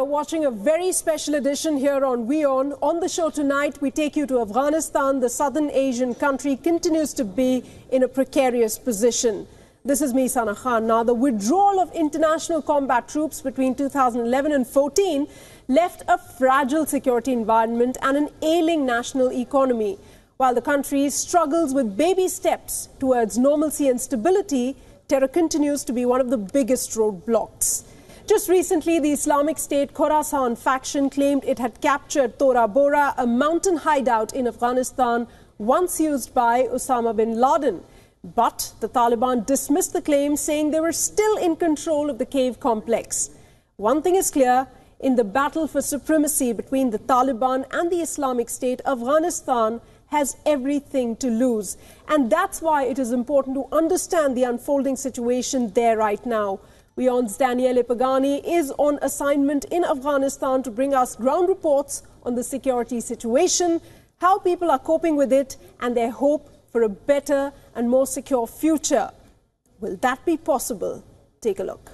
watching a very special edition here on WION. On the show tonight, we take you to Afghanistan. The southern Asian country continues to be in a precarious position. This is me, Sana Khan. Now, the withdrawal of international combat troops between 2011 and 14 left a fragile security environment and an ailing national economy. While the country struggles with baby steps towards normalcy and stability, terror continues to be one of the biggest roadblocks. Just recently, the Islamic State Khorasan faction claimed it had captured Tora Bora, a mountain hideout in Afghanistan once used by Osama bin Laden. But the Taliban dismissed the claim, saying they were still in control of the cave complex. One thing is clear, in the battle for supremacy between the Taliban and the Islamic State, Afghanistan has everything to lose. And that's why it is important to understand the unfolding situation there right now. WION's Daniele Pagani is on assignment in Afghanistan to bring us ground reports on the security situation, how people are coping with it, and their hope for a better and more secure future. Will that be possible? Take a look.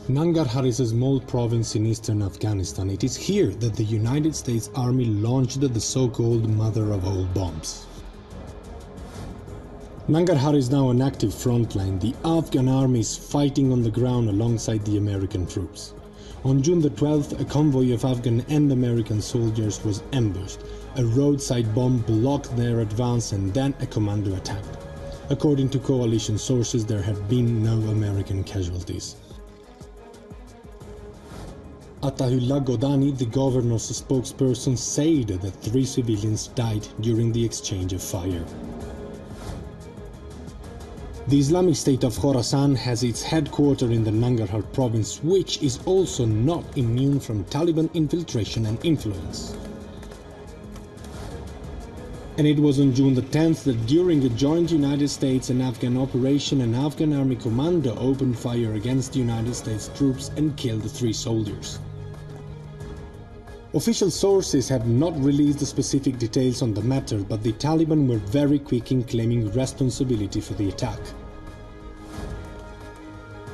Nangarhar is a small province in eastern Afghanistan. It is here that the United States Army launched the so-called mother of all bombs. Nangarhar is now an active frontline. The Afghan army is fighting on the ground alongside the American troops. On June the 12th, a convoy of Afghan and American soldiers was ambushed. A roadside bomb blocked their advance and then a commando attacked. According to coalition sources, there have been no American casualties. Atahullah Godani, the governor's spokesperson, said that 3 civilians died during the exchange of fire. The Islamic State of Khorasan has its headquarters in the Nangarhar province, which is also not immune from Taliban infiltration and influence. And it was on June the 10th that during a joint United States and Afghan operation, an Afghan army commando opened fire against United States troops and killed 3 soldiers. Official sources have not released the specific details on the matter, but the Taliban were very quick in claiming responsibility for the attack.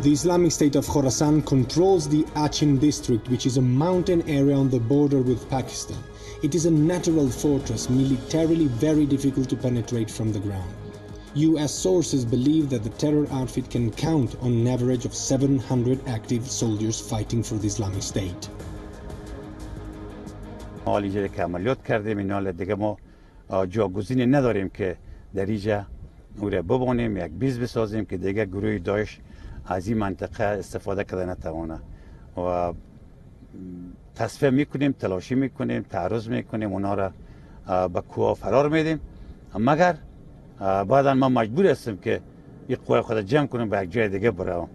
The Islamic State of Khorasan controls the Achin district, which is a mountain area on the border with Pakistan. It is a natural fortress, militarily very difficult to penetrate from the ground. US sources believe that the terror outfit can count on an average of 700 active soldiers fighting for the Islamic State. حالی که عملیات کردیم اینا دیگه ما جاگزینی نداریم که در اینجا او را ببانیم یک بیز بسازیم که دیگه گروه داعش از این منطقه استفاده کرده نتوانه و تصفیه میکنیم، تلاشی میکنیم، تعرض میکنیم، اونا را به کوه فرار میدیم، مگر بعدا ما مجبور هستیم که این قوه خود جمع کنیم به یک جای دیگه برویم.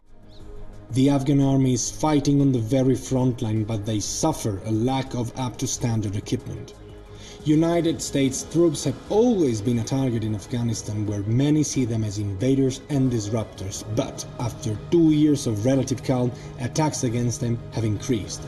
The Afghan army is fighting on the very front line, but they suffer a lack of up-to-standard equipment. United States troops have always been a target in Afghanistan, where many see them as invaders and disruptors, but after 2 years of relative calm, attacks against them have increased.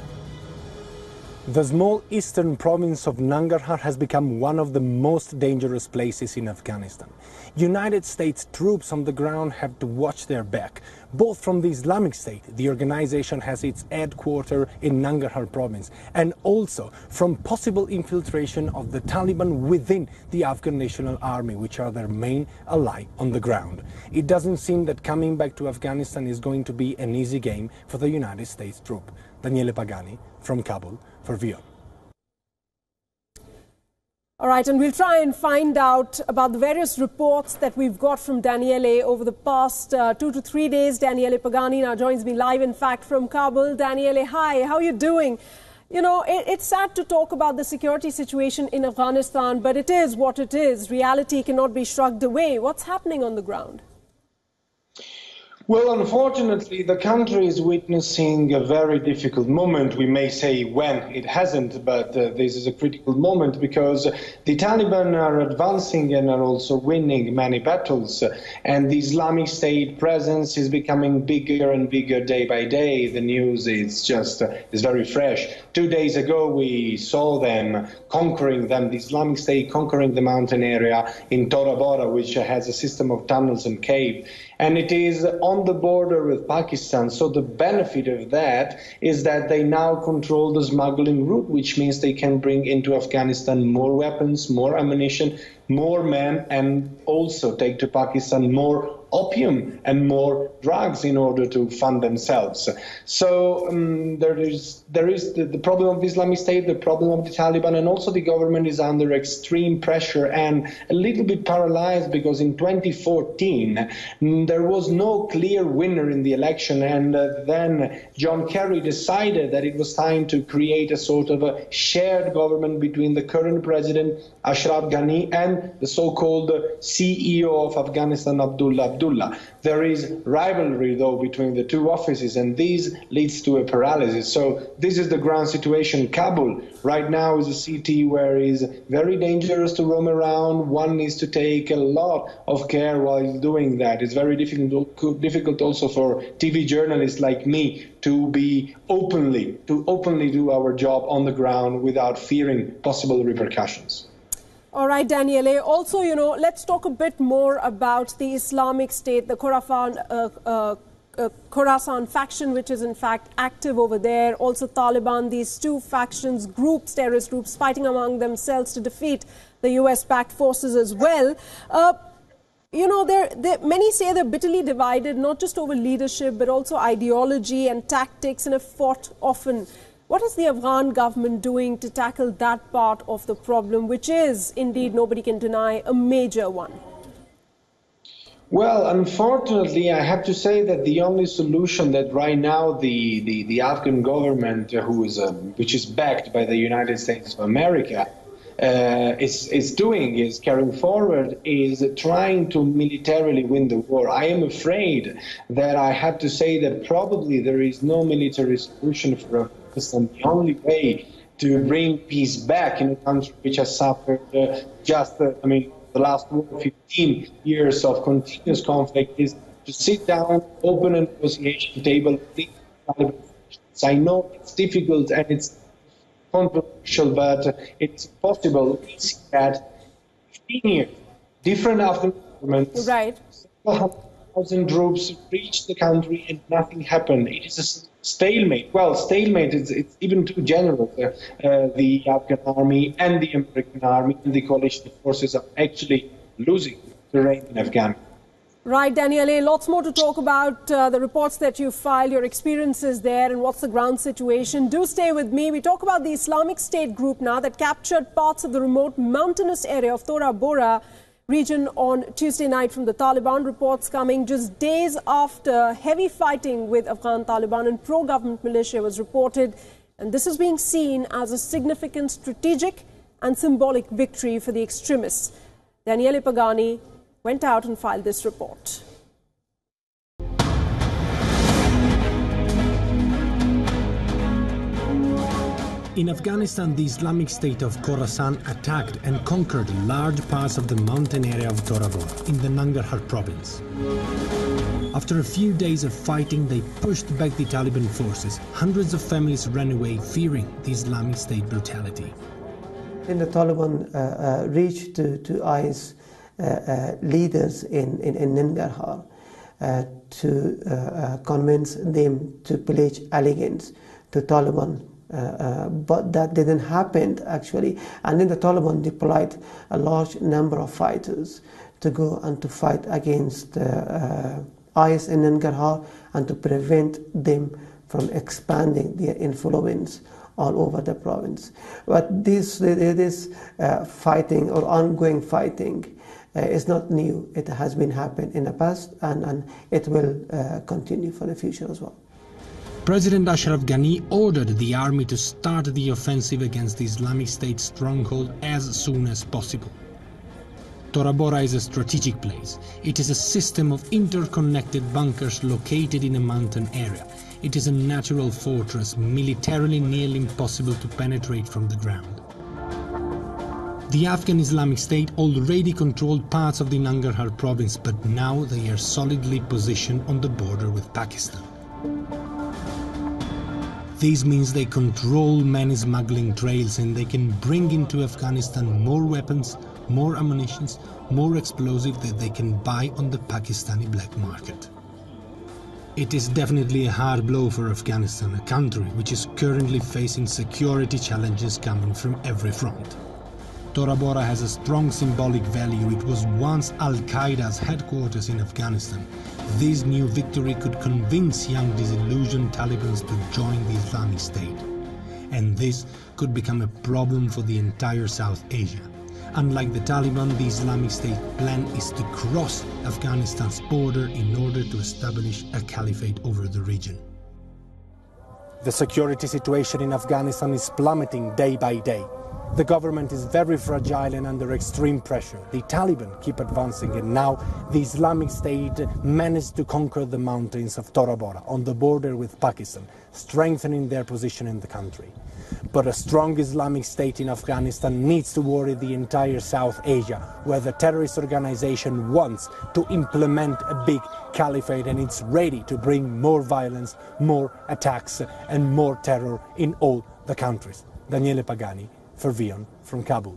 The small eastern province of Nangarhar has become one of the most dangerous places in Afghanistan. United States troops on the ground have to watch their back, both from the Islamic State, the organization has its headquarters in Nangarhar province, and also from possible infiltration of the Taliban within the Afghan National Army, which are their main ally on the ground. It doesn't seem that coming back to Afghanistan is going to be an easy game for the United States troop. Daniele Pagani from Kabul for WION. All right, and we'll try and find out about the various reports that we've got from Daniele over the past 2 to 3 days. Daniele Pagani now joins me live, in fact, from Kabul. Daniele, hi, how are you doing? You know, it's sad to talk about the security situation in Afghanistan, but it is what it is. Reality cannot be shrugged away. What's happening on the ground? Well, unfortunately, the country is witnessing a very difficult moment. We may say when it hasn't, but this is a critical moment because the Taliban are advancing and are also winning many battles. And the Islamic State presence is becoming bigger and bigger day by day. The news is very fresh. 2 days ago, we saw them, the Islamic State conquering the mountain area in Tora Bora, which has a system of tunnels and caves. And it is on the border with Pakistan. So the benefit of that is that they now control the smuggling route, which means they can bring into Afghanistan more weapons, more ammunition, more men, and also take to Pakistan more opium and more drugs in order to fund themselves. So there is the problem of the Islamic State, the problem of the Taliban, and also the government is under extreme pressure and a little bit paralyzed because in 2014 there was no clear winner in the election, and then John Kerry decided that it was time to create a sort of a shared government between the current president Ashraf Ghani and the so-called CEO of Afghanistan, Abdullah. There is rivalry, though, between the two offices, and this leads to a paralysis. So this is the ground situation. Kabul right now is a city where it is very dangerous to roam around. One needs to take a lot of care while doing that. It's very difficult also for TV journalists like me to openly do our job on the ground without fearing possible repercussions. All right, Daniele. Also, let's talk a bit more about the Islamic State, the Khorasan faction, which is in fact active over there. Also Taliban, these two factions, terrorist groups, fighting among themselves to defeat the US-backed forces as well. Many say they're bitterly divided, not just over leadership, but also ideology and tactics, and have fought often. What is the Afghan government doing to tackle that part of the problem, which is, indeed, nobody can deny, a major one? Well, unfortunately, I have to say that the only solution that right now the Afghan government, which is backed by the United States of America, is carrying forward, is trying to militarily win the war. I am afraid that I have to say that probably there is no military solution for Afghanistan. The only way to bring peace back in a country which has suffered the last 15 years of continuous conflict is to sit down, open a negotiation table. I know it's difficult and it's controversial, but it's possible. We see that 15 years, different Afghan governments, right, 100,000 troops reached the country and nothing happened. It is a stalemate. Well, stalemate it's even too general. The Afghan army and the American army and the coalition forces are actually losing terrain in Afghanistan. Right, Daniele, lots more to talk about the reports that you filed, your experiences there, and what's the ground situation. Do stay with me. We talk about the Islamic State group now that captured parts of the remote mountainous area of Tora Bora region on Tuesday night from the Taliban. Reports coming just days after heavy fighting with Afghan Taliban and pro-government militia was reported. And this is being seen as a significant strategic and symbolic victory for the extremists. Daniele Pagani went out and filed this report. In Afghanistan, the Islamic State of Khorasan attacked and conquered large parts of the mountain area of Tora Bora in the Nangarhar province. After a few days of fighting, they pushed back the Taliban forces. Hundreds of families ran away, fearing the Islamic State brutality. Then the Taliban reached to IS leaders in Nangarhar to convince them to pledge allegiance to Taliban. But that didn't happen, actually. And then the Taliban deployed a large number of fighters to go and to fight against IS in Nangarhar and to prevent them from expanding their influence all over the province. But this fighting or ongoing fighting is not new. It has been happening in the past, and it will continue for the future as well. President Ashraf Ghani ordered the army to start the offensive against the Islamic State stronghold as soon as possible. Tora Bora is a strategic place. It is a system of interconnected bunkers located in a mountain area. It is a natural fortress, militarily nearly impossible to penetrate from the ground. The Afghan Islamic State already controlled parts of the Nangarhar province, but now they are solidly positioned on the border with Pakistan. This means they control many smuggling trails and they can bring into Afghanistan more weapons, more ammunition, more explosives that they can buy on the Pakistani black market. It is definitely a hard blow for Afghanistan, a country which is currently facing security challenges coming from every front. Tora Bora has a strong symbolic value. It was once Al-Qaeda's headquarters in Afghanistan. This new victory could convince young disillusioned Taliban to join the Islamic State. And this could become a problem for the entire South Asia. Unlike the Taliban, the Islamic State plan is to cross Afghanistan's border in order to establish a caliphate over the region. The security situation in Afghanistan is plummeting day by day. The government is very fragile and under extreme pressure. The Taliban keep advancing, and now the Islamic State managed to conquer the mountains of Tora Bora on the border with Pakistan, strengthening their position in the country. But a strong Islamic State in Afghanistan needs to worry the entire South Asia, where the terrorist organization wants to implement a big caliphate, and it's ready to bring more violence, more attacks and more terror in all the countries. Daniele Pagani for WION from Kabul.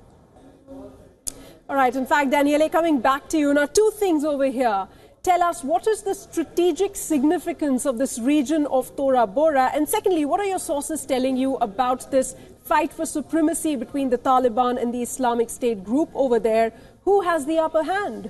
All right, in fact, Daniele, coming back to you. Now, two things over here. Tell us, what is the strategic significance of this region of Tora Bora? And secondly, what are your sources telling you about this fight for supremacy between the Taliban and the Islamic State group over there? Who has the upper hand?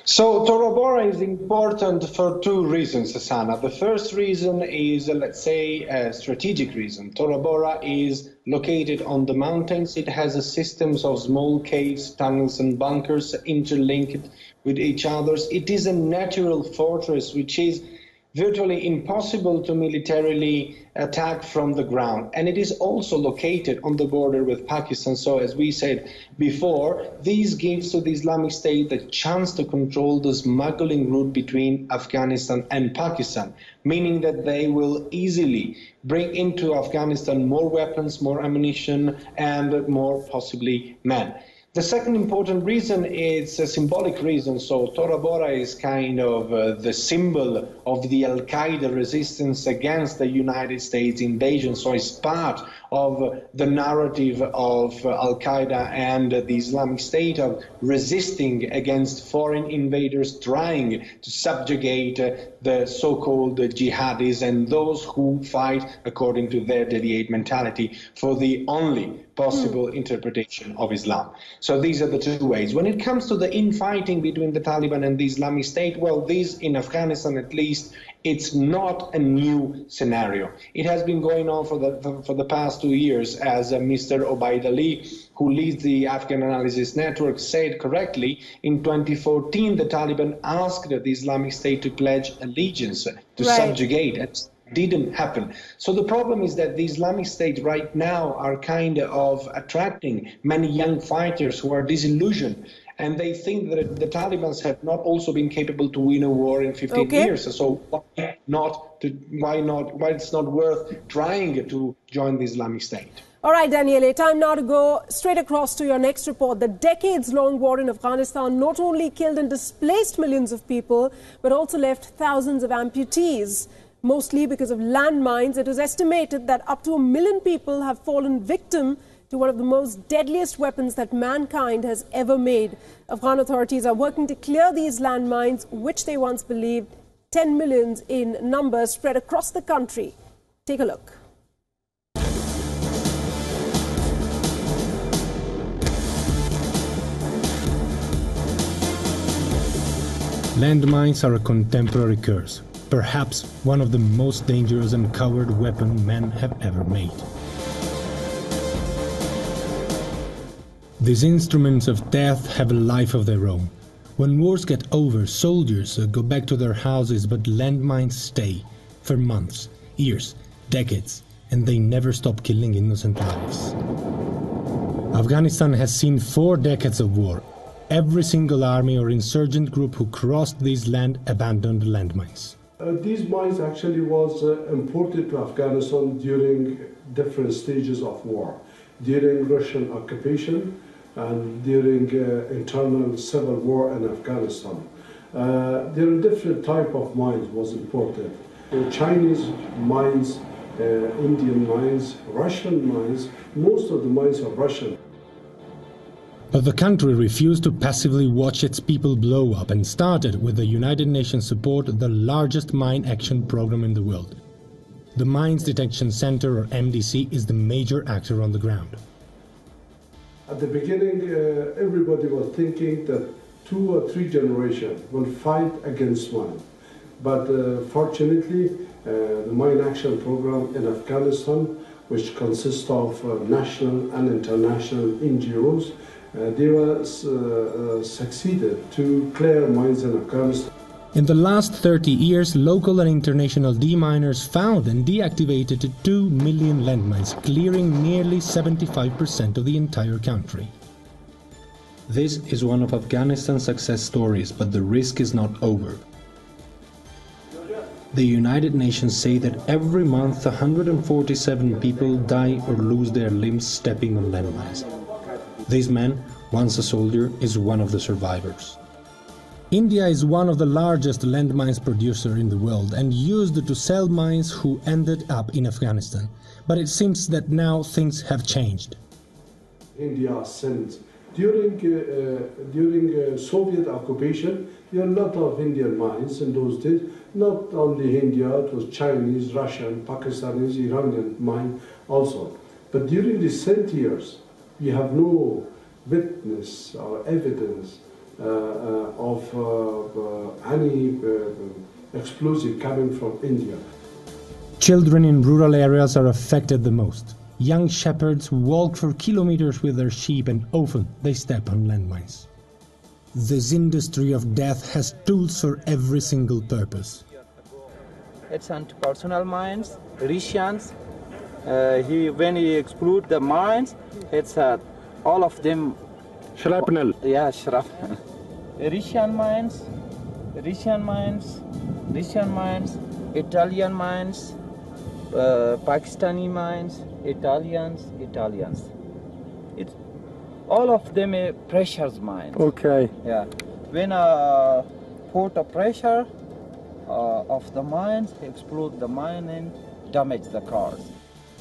So Tora Bora is important for two reasons, Asana. The first reason is, let's say, a strategic reason. Tora Bora is located on the mountains. It has a systems of small caves, tunnels and bunkers interlinked with each other. It is a natural fortress which is virtually impossible to militarily attack from the ground. And it is also located on the border with Pakistan. So as we said before, this gives to the Islamic State the chance to control the smuggling route between Afghanistan and Pakistan, meaning that they will easily bring into Afghanistan more weapons, more ammunition, and more possibly men. The second important reason is a symbolic reason. So Tora Bora is kind of the symbol of the Al-Qaeda resistance against the United States invasion. So it's part of the narrative of Al-Qaeda and the Islamic State of resisting against foreign invaders, trying to subjugate the so-called jihadis and those who fight according to their deviate mentality for the only possible interpretation of Islam. So these are the two ways. When it comes to the infighting between the Taliban and the Islamic State, well, this in Afghanistan at least, it's not a new scenario. It has been going on for the past 2 years, as Mr. Obaid Ali, who leads the Afghan Analysis Network, said correctly. In 2014, the Taliban asked the Islamic State to pledge allegiance, to subjugate it. Didn't happen. So the problem is that the Islamic State right now are kind of attracting many young fighters who are disillusioned, and they think that the Taliban have not also been capable to win a war in 15 years. So why it's not worth trying to join the Islamic State? All right, Daniele, time now to go straight across to your next report. The decades-long war in Afghanistan not only killed and displaced millions of people, but also left thousands of amputees. Mostly because of landmines. It is estimated that up to 1 million people have fallen victim to one of the most deadliest weapons that mankind has ever made. Afghan authorities are working to clear these landmines, which they once believed 10 million in number, spread across the country. Take a look. Landmines are a contemporary curse. Perhaps one of the most dangerous and coward weapons men have ever made. These instruments of death have a life of their own. When wars get over, soldiers go back to their houses, but landmines stay for months, years, decades, and they never stop killing innocent lives. Afghanistan has seen 4 decades of war. Every single army or insurgent group who crossed this land abandoned landmines. These mines actually was imported to Afghanistan during different stages of war, during Russian occupation and during internal civil war in Afghanistan. There are different type of mines was imported. Chinese mines, Indian mines, Russian mines. Most of the mines are Russian. But the country refused to passively watch its people blow up and started, with the United Nations support, the largest mine action program in the world. The Mines Detection Center, or MDC, is the major actor on the ground. At the beginning, everybody was thinking that 2 or 3 generations will fight against mine. But fortunately, the mine action program in Afghanistan, which consists of national and international NGOs, they were succeeded to clear mines in Afghanistan. In the last 30 years, local and international deminers found and deactivated 2 million landmines, clearing nearly 75% of the entire country. This is one of Afghanistan's success stories, but the risk is not over. The United Nations say that every month 147 people die or lose their limbs stepping on landmines. This man, once a soldier, is one of the survivors. India is one of the largest landmines producer in the world and used to sell mines who ended up in Afghanistan. But it seems that now things have changed. India sent during Soviet occupation, there are a lot of Indian mines in those days. Not only India, it was Chinese, Russian, Pakistanis, Iranian mine also. But during the recent years, we have no witness or evidence of any explosive coming from India. Children in rural areas are affected the most. Young shepherds walk for kilometers with their sheep and often they step on landmines. This industry of death has tools for every single purpose. It's anti-personnel mines, Russians. When he explode the mines, it's all of them. Shrapnel. Yeah, shrapnel. Russian mines, Russian mines, Russian mines, Italian mines, Pakistani mines, Italians. It's all of them are pressures mines. Okay. Yeah. When put a pressure of the mines, explode the mine and damage the cars.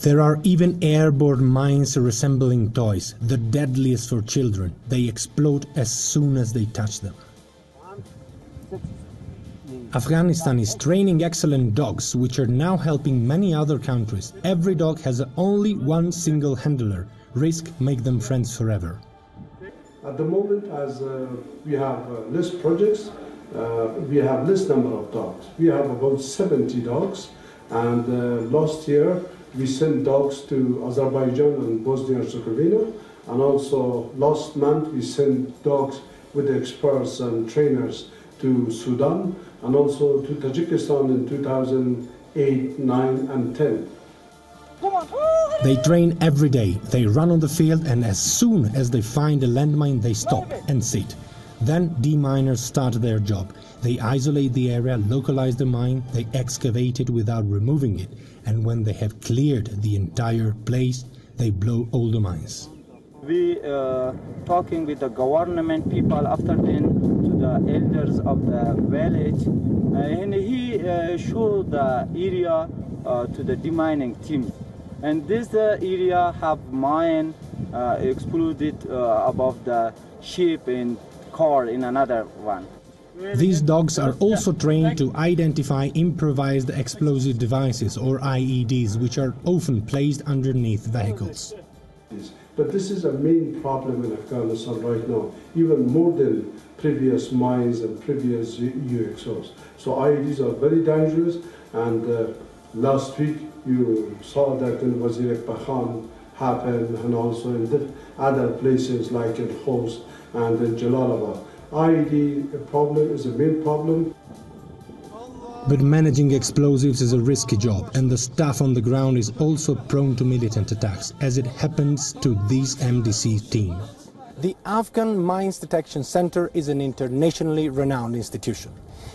There are even airborne mines resembling toys, the deadliest for children. They explode as soon as they touch them. Afghanistan is training excellent dogs, which are now helping many other countries. Every dog has only one single handler. Risk make them friends forever. At the moment, as we have less projects, we have less number of dogs. We have about 70 dogs, and last year we sent dogs to Azerbaijan and Bosnia and Herzegovina, and also last month we sent dogs with experts and trainers to Sudan and also to Tajikistan in 2008, 9 and 10. They train every day. They run on the field, and as soon as they find a landmine, they stop and sit. Then deminers start their job. They isolate the area, localize the mine, they excavate it without removing it, and when they have cleared the entire place, they blow all the mines. We talking with the government people after then to the elders of the village, and he showed the area to the demining team. And this area have mine exploded above the ship and car in another one. These dogs are also trained to identify improvised explosive devices, or IEDs, which are often placed underneath vehicles. But this is a main problem in Afghanistan right now, even more than previous mines and previous UXOs. So IEDs are very dangerous, and last week you saw that in Wazir Pagani happened, and also in other places like in Homs and in Jalalabad. IED problem is a main problem. But managing explosives is a risky job, and the staff on the ground is also prone to militant attacks, as it happens to this MDC team. The Afghan Mines Detection Center is an internationally renowned institution.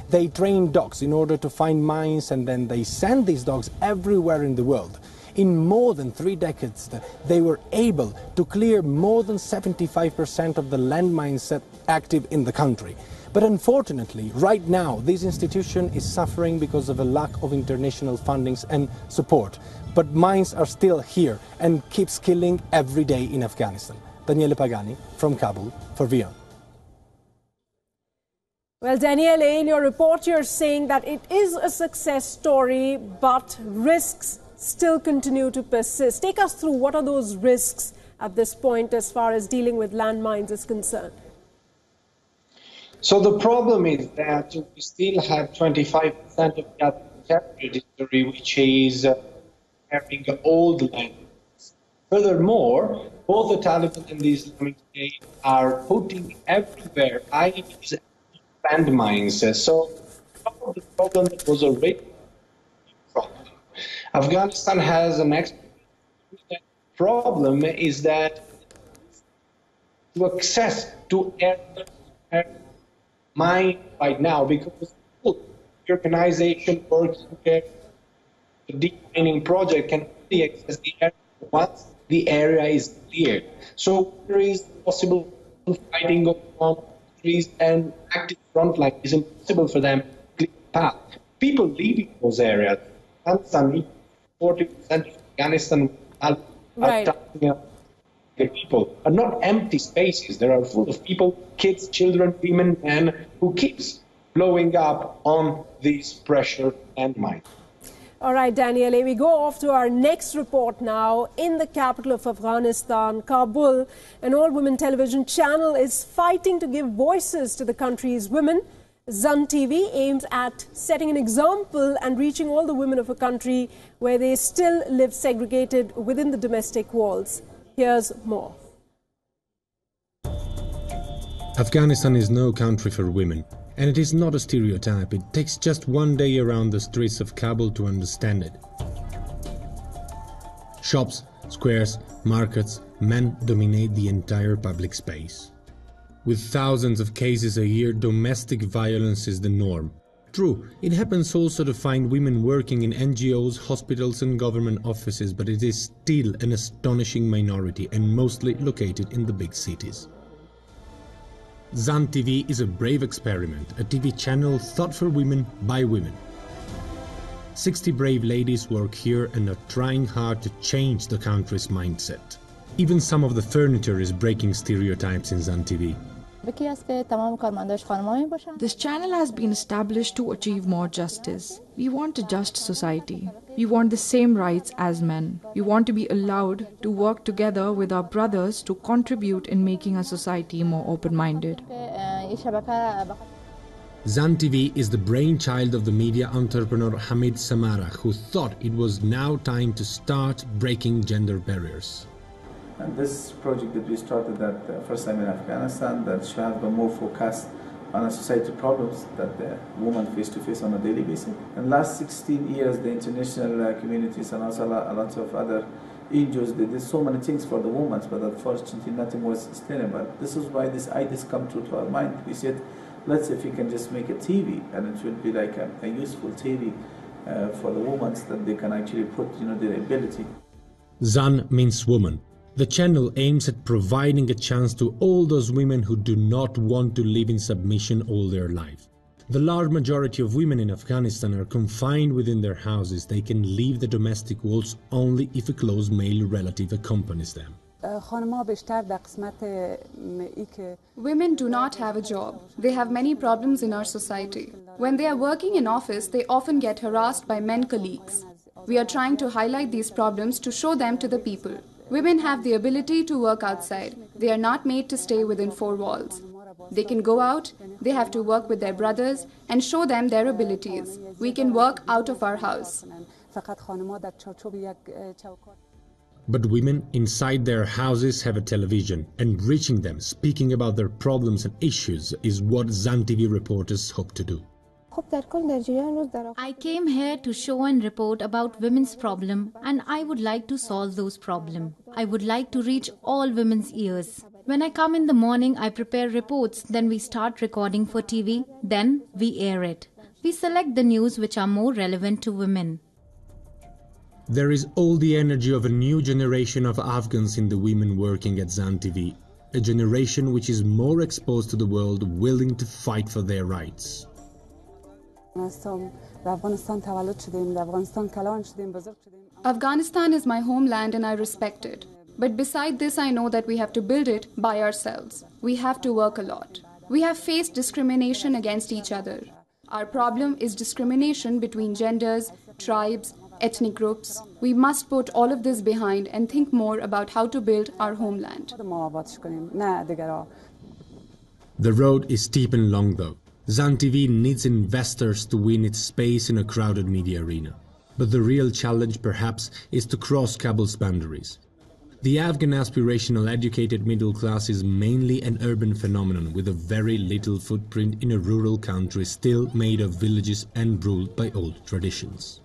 They train dogs in order to find mines, and then they send these dogs everywhere in the world. In more than 3 decades, they were able to clear more than 75% of the landmines active in the country. But unfortunately, right now, this institution is suffering because of a lack of international fundings and support. But mines are still here and keeps killing every day in Afghanistan. Daniele Pagani from Kabul for WION. Well, Daniele, in your report, you're saying that it is a success story, but risks still continue to persist. Take us through what are those risks at this point as far as dealing with landmines is concerned. So the problem is that we still have 25% of the territory which is having old land. Furthermore, both the Taliban and the Islamic State are putting everywhere IEDs and landmines. So the problem that was already a problem. Afghanistan has an problem is that to access to air mine right now, because the organization working the deep mining project can only access the area once the area is cleared. So there is possible fighting on trees and active front line is impossible for them to clear the path. People leaving those areas, 40% of Afghanistan are the people are not empty spaces. They are full of people, kids, children, women, men, who keeps blowing up on these pressure landmines. All right, Daniele, we go off to our next report now. In the capital of Afghanistan, Kabul, an all-women television channel is fighting to give voices to the country's women. Zan TV aims at setting an example and reaching all the women of a country where they still live segregated within the domestic walls. Here's more. Afghanistan is no country for women, and it is not a stereotype. It takes just one day around the streets of Kabul to understand it. Shops, squares, markets, men dominate the entire public space. With thousands of cases a year, domestic violence is the norm. True, it happens also to find women working in NGOs, hospitals and government offices, but it is still an astonishing minority and mostly located in the big cities. Zan TV is a brave experiment, a TV channel thought for women by women. 60 brave ladies work here and are trying hard to change the country's mindset. Even some of the furniture is breaking stereotypes in Zan TV. This channel has been established to achieve more justice. We want a just society. We want the same rights as men. We want to be allowed to work together with our brothers to contribute in making our society more open-minded. Zan TV is the brainchild of the media entrepreneur Hamid Samara, who thought it was now time to start breaking gender barriers. And this project that we started at the first time in Afghanistan, that should have been more focused on the society problems that the women face to face on a daily basis. In the last 16 years, the international communities and also a lot of other NGOs, they did so many things for the women, but unfortunately nothing was sustainable. This is why these ideas come to our mind. We said, let's see if we can just make a TV, and it will be like a useful TV for the women that they can actually put their ability. Zan means woman. The channel aims at providing a chance to all those women who do not want to live in submission all their life. The large majority of women in Afghanistan are confined within their houses. They can leave the domestic walls only if a close male relative accompanies them. Women do not have a job. They have many problems in our society. When they are working in office, they often get harassed by men colleagues. We are trying to highlight these problems to show them to the people. Women have the ability to work outside. They are not made to stay within four walls. They can go out, they have to work with their brothers and show them their abilities. We can work out of our house. But women inside their houses have a television, and reaching them, speaking about their problems and issues is what Zan TV reporters hope to do. I came here to show and report about women's problem, and I would like to solve those problems. I would like to reach all women's ears. When I come in the morning, I prepare reports, then we start recording for TV, then we air it. We select the news which are more relevant to women. There is all the energy of a new generation of Afghans in the women working at Zan TV, a generation which is more exposed to the world, willing to fight for their rights. Afghanistan is my homeland and I respect it. But beside this, I know that we have to build it by ourselves. We have to work a lot. We have faced discrimination against each other. Our problem is discrimination between genders, tribes, ethnic groups. We must put all of this behind and think more about how to build our homeland. The road is steep and long though. Zan TV needs investors to win its space in a crowded media arena. But the real challenge perhaps is to cross Kabul's boundaries. The Afghan aspirational educated middle class is mainly an urban phenomenon with a very little footprint in a rural country still made of villages and ruled by old traditions.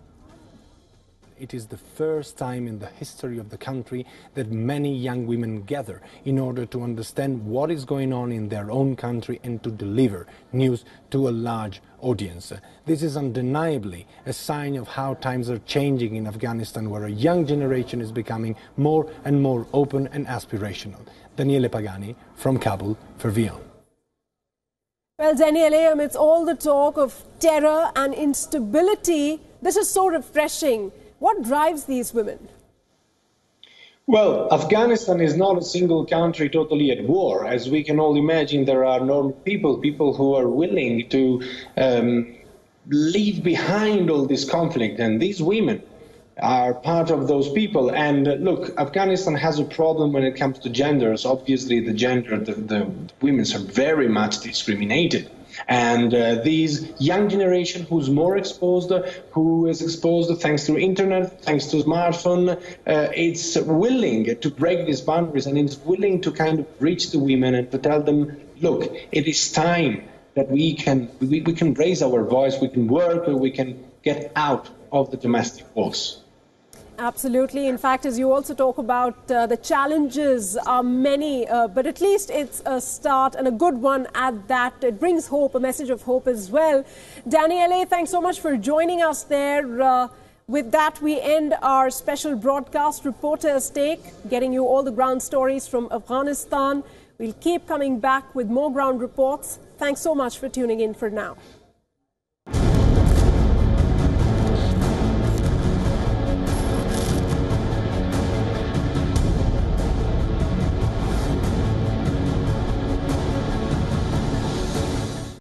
It is the first time in the history of the country that many young women gather in order to understand what is going on in their own country and to deliver news to a large audience. This is undeniably a sign of how times are changing in Afghanistan, where a young generation is becoming more and more open and aspirational. Daniele Pagani from Kabul for WION. Well, Daniele, amidst all the talk of terror and instability, this is so refreshing. What drives these women? Well, Afghanistan is not a single country totally at war. As we can all imagine, there are normal people who are willing to leave behind all this conflict. And these women are part of those people. And look, Afghanistan has a problem when it comes to genders. Obviously, the women are very much discriminated. And these young generation who's more exposed, who is exposed thanks to internet, thanks to smartphone, it's willing to break these boundaries and it's willing to kind of reach the women and to tell them, look, it is time that we can raise our voice, we can work, we can get out of the domestic wars. Absolutely. In fact, as you also talk about, the challenges are many, but at least it's a start and a good one at that. It brings hope, a message of hope as well. Daniele, thanks so much for joining us there. With that, we end our special broadcast, Reporter's Take, getting you all the ground stories from Afghanistan. We'll keep coming back with more ground reports. Thanks so much for tuning in for now.